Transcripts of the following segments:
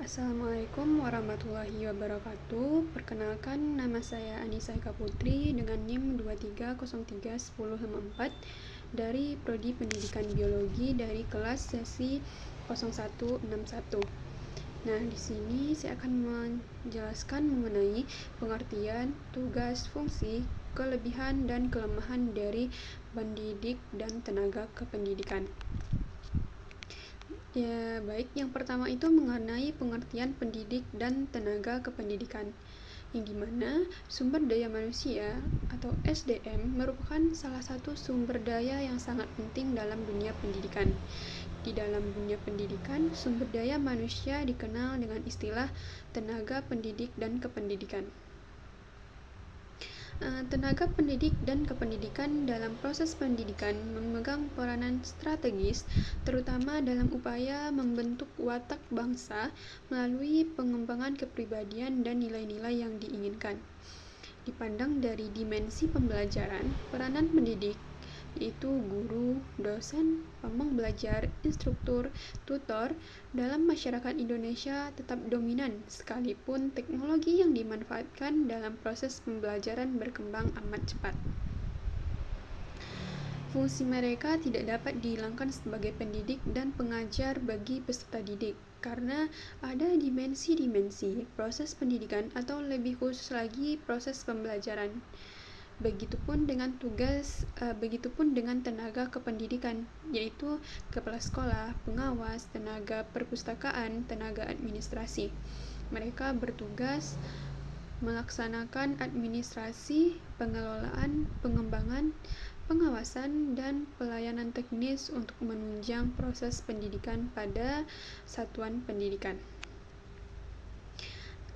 Assalamualaikum warahmatullahi wabarakatuh. Perkenalkan, nama saya Anissa Eka Putri dengan NIM 23031054 dari Prodi Pendidikan Biologi dari kelas sesi 0161. Nah, di sini saya akan menjelaskan mengenai pengertian, tugas, fungsi, kelebihan dan kelemahan dari pendidik dan tenaga kependidikan. Ya, baik. Yang pertama itu mengenai pengertian pendidik dan tenaga kependidikan, yang dimana sumber daya manusia atau SDM merupakan salah satu sumber daya yang sangat penting dalam dunia pendidikan. Di dalam dunia pendidikan, sumber daya manusia dikenal dengan istilah tenaga pendidik dan kependidikan. Tenaga pendidik dan kependidikan dalam proses pendidikan memegang peranan strategis, terutama dalam upaya membentuk watak bangsa melalui pengembangan kepribadian dan nilai-nilai yang diinginkan. Dipandang dari dimensi pembelajaran, peranan pendidik yaitu guru, dosen, pembelajar, instruktur, tutor dalam masyarakat Indonesia tetap dominan sekalipun teknologi yang dimanfaatkan dalam proses pembelajaran berkembang amat cepat. Fungsi mereka tidak dapat dihilangkan sebagai pendidik dan pengajar bagi peserta didik karena ada dimensi-dimensi proses pendidikan atau lebih khusus lagi proses pembelajaran. Begitupun dengan tenaga kependidikan, yaitu kepala sekolah, pengawas, tenaga perpustakaan, tenaga administrasi. Mereka bertugas melaksanakan administrasi, pengelolaan, pengembangan, pengawasan, dan pelayanan teknis untuk menunjang proses pendidikan pada satuan pendidikan.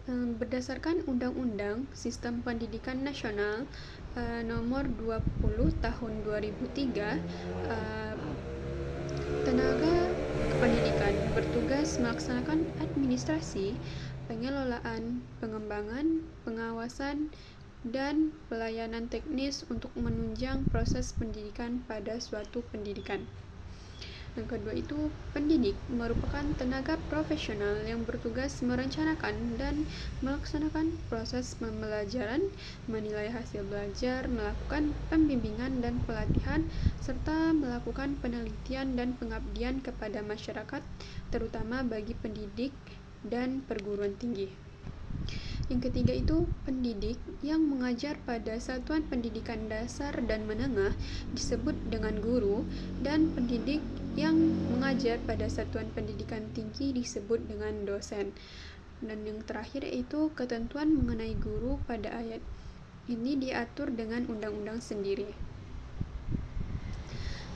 Berdasarkan Undang-Undang Sistem Pendidikan Nasional Nomor 20 Tahun 2003, tenaga kependidikan bertugas melaksanakan administrasi, pengelolaan, pengembangan, pengawasan, dan pelayanan teknis untuk menunjang proses pendidikan pada suatu pendidikan. Yang kedua itu, pendidik merupakan tenaga profesional yang bertugas merencanakan dan melaksanakan proses pembelajaran, menilai hasil belajar, melakukan pembimbingan dan pelatihan, serta melakukan penelitian dan pengabdian kepada masyarakat, terutama bagi pendidik dan perguruan tinggi. Yang ketiga itu, pendidik yang mengajar pada satuan pendidikan dasar dan menengah disebut dengan guru, dan pendidik yang mengajar pada satuan pendidikan tinggi disebut dengan dosen. Dan yang terakhir yaitu ketentuan mengenai guru pada ayat ini diatur dengan undang-undang sendiri.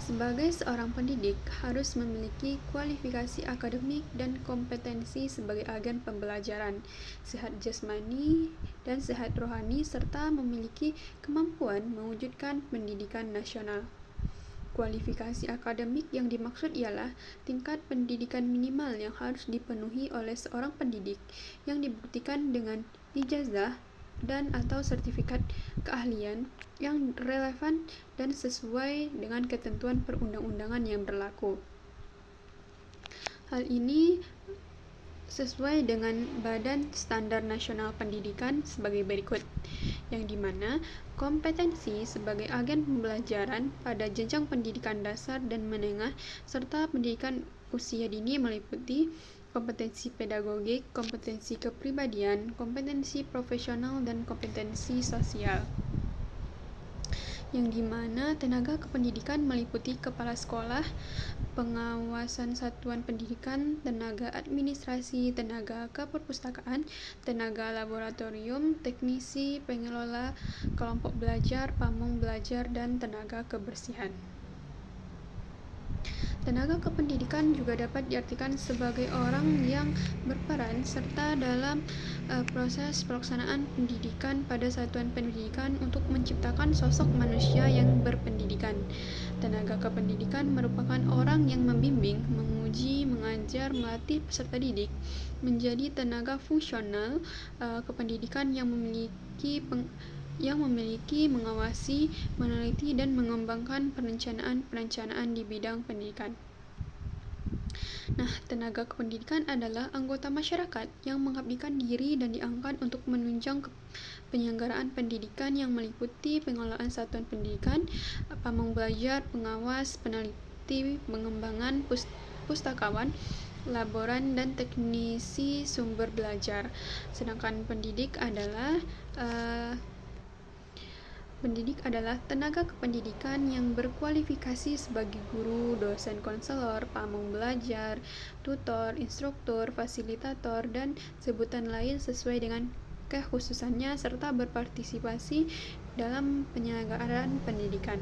Sebagai seorang pendidik harus memiliki kualifikasi akademik dan kompetensi sebagai agen pembelajaran, sehat jasmani dan sehat rohani, serta memiliki kemampuan mewujudkan pendidikan nasional. Kualifikasi akademik yang dimaksud ialah tingkat pendidikan minimal yang harus dipenuhi oleh seorang pendidik yang dibuktikan dengan ijazah dan atau sertifikat keahlian yang relevan dan sesuai dengan ketentuan perundang-undangan yang berlaku. Hal ini sesuai dengan Badan Standar Nasional Pendidikan sebagai berikut, yang dimana kompetensi sebagai agen pembelajaran pada jenjang pendidikan dasar dan menengah serta pendidikan usia dini meliputi kompetensi pedagogik, kompetensi kepribadian, kompetensi profesional, dan kompetensi sosial. Yang dimana tenaga kependidikan meliputi kepala sekolah, pengawasan satuan pendidikan, tenaga administrasi, tenaga keperpustakaan, tenaga laboratorium, teknisi, pengelola kelompok belajar, pamong belajar, dan tenaga kebersihan. Tenaga kependidikan juga dapat diartikan sebagai orang yang berperan serta dalam proses pelaksanaan pendidikan pada satuan pendidikan untuk menciptakan sosok manusia yang berpendidikan. Tenaga kependidikan merupakan orang yang membimbing, menguji, mengajar, melatih peserta didik menjadi tenaga fungsional kependidikan yang memiliki mengawasi, meneliti, dan mengembangkan perencanaan di bidang pendidikan. Nah, tenaga kependidikan adalah anggota masyarakat yang mengabdikan diri dan diangkat untuk menunjang penyelenggaraan pendidikan yang meliputi pengelolaan satuan pendidikan, pamong belajar, pengawas, peneliti, pengembangan, pustakawan, laboran, dan teknisi sumber belajar. Sedangkan pendidik adalah tenaga kependidikan yang berkualifikasi sebagai guru, dosen konselor, pamong belajar, tutor, instruktur, fasilitator, dan sebutan lain sesuai dengan kekhususannya serta berpartisipasi dalam penyelenggaraan pendidikan.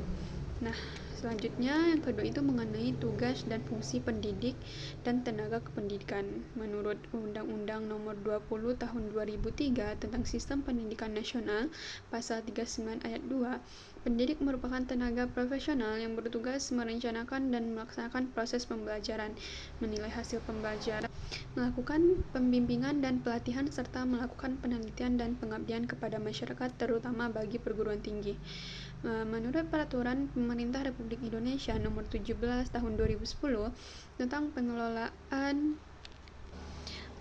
Nah, selanjutnya yang kedua itu mengenai tugas dan fungsi pendidik dan tenaga kependidikan. Menurut Undang-Undang Nomor 20 Tahun 2003 tentang Sistem Pendidikan Nasional, Pasal 39 Ayat 2, pendidik merupakan tenaga profesional yang bertugas merencanakan dan melaksanakan proses pembelajaran, menilai hasil pembelajaran, melakukan pembimbingan dan pelatihan, serta melakukan penelitian dan pengabdian kepada masyarakat, terutama bagi perguruan tinggi. Menurut Peraturan Pemerintah Republik Indonesia Nomor 17 Tahun 2010 tentang pengelolaan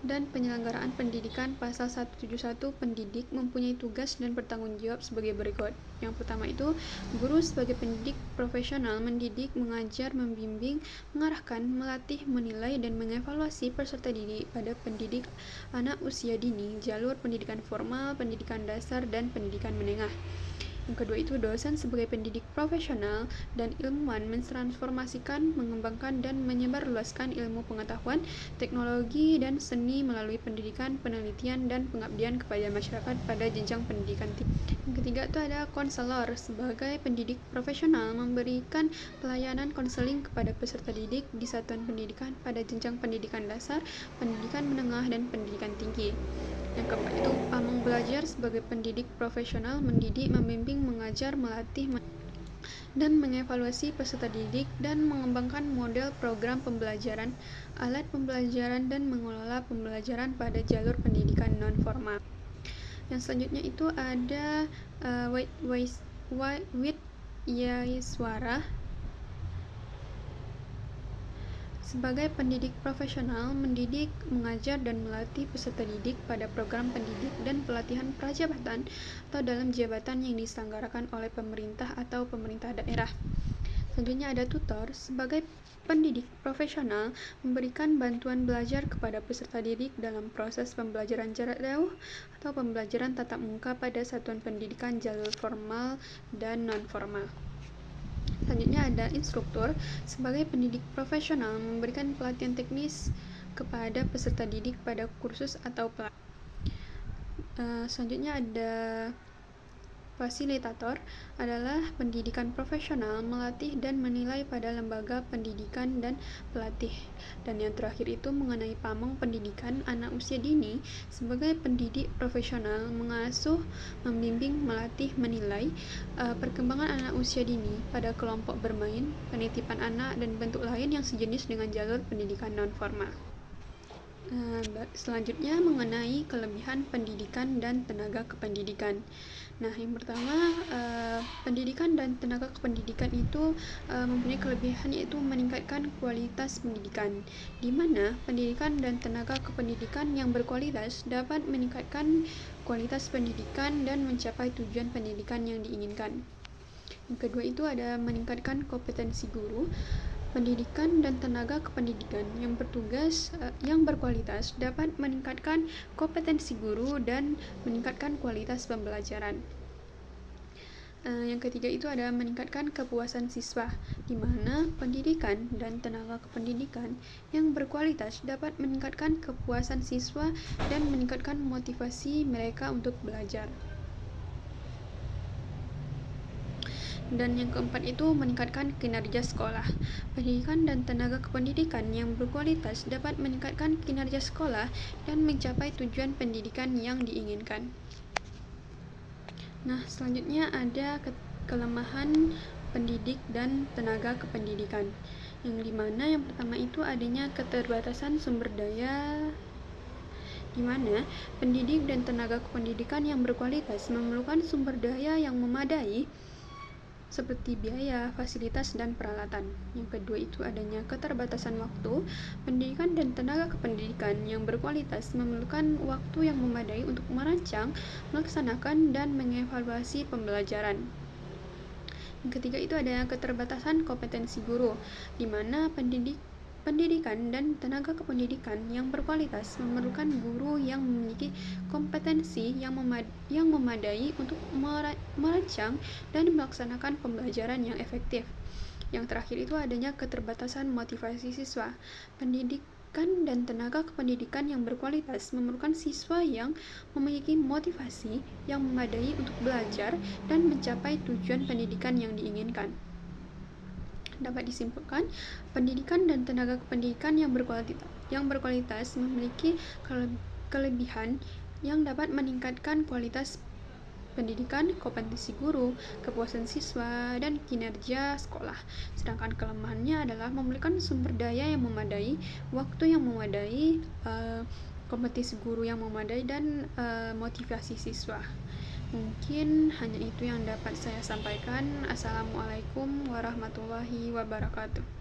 dan penyelenggaraan pendidikan, Pasal 171, pendidik mempunyai tugas dan bertanggung jawab sebagai berikut. Yang pertama itu, guru sebagai pendidik profesional mendidik, mengajar, membimbing, mengarahkan, melatih, menilai, dan mengevaluasi peserta didik pada pendidik anak usia dini, jalur pendidikan formal, pendidikan dasar, dan pendidikan menengah. Yang kedua itu, dosen sebagai pendidik profesional dan ilmuwan mentransformasikan, mengembangkan, dan menyebarluaskan ilmu pengetahuan, teknologi, dan seni melalui pendidikan, penelitian, dan pengabdian kepada masyarakat pada jenjang pendidikan tinggi. Yang ketiga itu ada konselor sebagai pendidik profesional memberikan pelayanan konseling kepada peserta didik di satuan pendidikan pada jenjang pendidikan dasar, pendidikan menengah, dan pendidikan tinggi. Yang keempat itu pamong belajar sebagai pendidik profesional mendidik, membimbing, mengajar, melatih, dan mengevaluasi peserta didik dan mengembangkan model program pembelajaran, alat pembelajaran, dan mengelola pembelajaran pada jalur pendidikan non-formal. Yang selanjutnya itu ada Widyaswara sebagai pendidik profesional mendidik, mengajar, dan melatih peserta didik pada program pendidik dan pelatihan prajabatan atau dalam jabatan yang diselenggarakan oleh pemerintah atau pemerintah daerah. Selanjutnya ada tutor sebagai pendidik profesional memberikan bantuan belajar kepada peserta didik dalam proses pembelajaran jarak jauh atau pembelajaran tatap muka pada satuan pendidikan jalur formal dan non-formal. Selanjutnya ada instruktur sebagai pendidik profesional memberikan pelatihan teknis kepada peserta didik pada kursus atau pelatihan. Selanjutnya ada fasilitator adalah pendidikan profesional melatih dan menilai pada lembaga pendidikan dan pelatih. Dan yang terakhir itu mengenai pamong pendidikan anak usia dini sebagai pendidik profesional mengasuh, membimbing, melatih, menilai perkembangan anak usia dini pada kelompok bermain, penitipan anak, dan bentuk lain yang sejenis dengan jalur pendidikan non-formal. Selanjutnya mengenai kelebihan pendidikan dan tenaga kependidikan. Nah, yang pertama, pendidikan dan tenaga kependidikan itu mempunyai kelebihan, yaitu meningkatkan kualitas pendidikan, di mana pendidikan dan tenaga kependidikan yang berkualitas dapat meningkatkan kualitas pendidikan dan mencapai tujuan pendidikan yang diinginkan. Yang kedua itu ada meningkatkan kompetensi guru. Pendidikan dan tenaga kependidikan yang berkualitas dapat meningkatkan kompetensi guru dan meningkatkan kualitas pembelajaran. Yang ketiga itu ada meningkatkan kepuasan siswa, di mana pendidikan dan tenaga kependidikan yang berkualitas dapat meningkatkan kepuasan siswa dan meningkatkan motivasi mereka untuk belajar. Dan yang keempat itu meningkatkan kinerja sekolah. Pendidikan dan tenaga kependidikan yang berkualitas dapat meningkatkan kinerja sekolah dan mencapai tujuan pendidikan yang diinginkan. Nah, selanjutnya ada kelemahan pendidik dan tenaga kependidikan. Yang dimana yang pertama itu adanya keterbatasan sumber daya, di mana pendidik dan tenaga kependidikan yang berkualitas memerlukan sumber daya yang memadai seperti biaya, fasilitas, dan peralatan. Yang kedua itu adanya keterbatasan waktu. Pendidikan dan tenaga kependidikan yang berkualitas memerlukan waktu yang memadai untuk merancang, melaksanakan, dan mengevaluasi pembelajaran. Yang ketiga itu adanya keterbatasan kompetensi guru, di mana pendidikan dan tenaga kependidikan yang berkualitas memerlukan guru yang memiliki kompetensi yang memadai untuk merancang dan melaksanakan pembelajaran yang efektif. Yang terakhir itu adanya keterbatasan motivasi siswa. Pendidikan dan tenaga kependidikan yang berkualitas memerlukan siswa yang memiliki motivasi yang memadai untuk belajar dan mencapai tujuan pendidikan yang diinginkan. Dapat disimpulkan, pendidikan dan tenaga kependidikan yang berkualitas memiliki kelebihan yang dapat meningkatkan kualitas pendidikan, kompetensi guru, kepuasan siswa, dan kinerja sekolah. Sedangkan kelemahannya adalah memerlukan sumber daya yang memadai, waktu yang memadai, kompetensi guru yang memadai, dan motivasi siswa. Mungkin hanya itu yang dapat saya sampaikan. Assalamualaikum warahmatullahi wabarakatuh.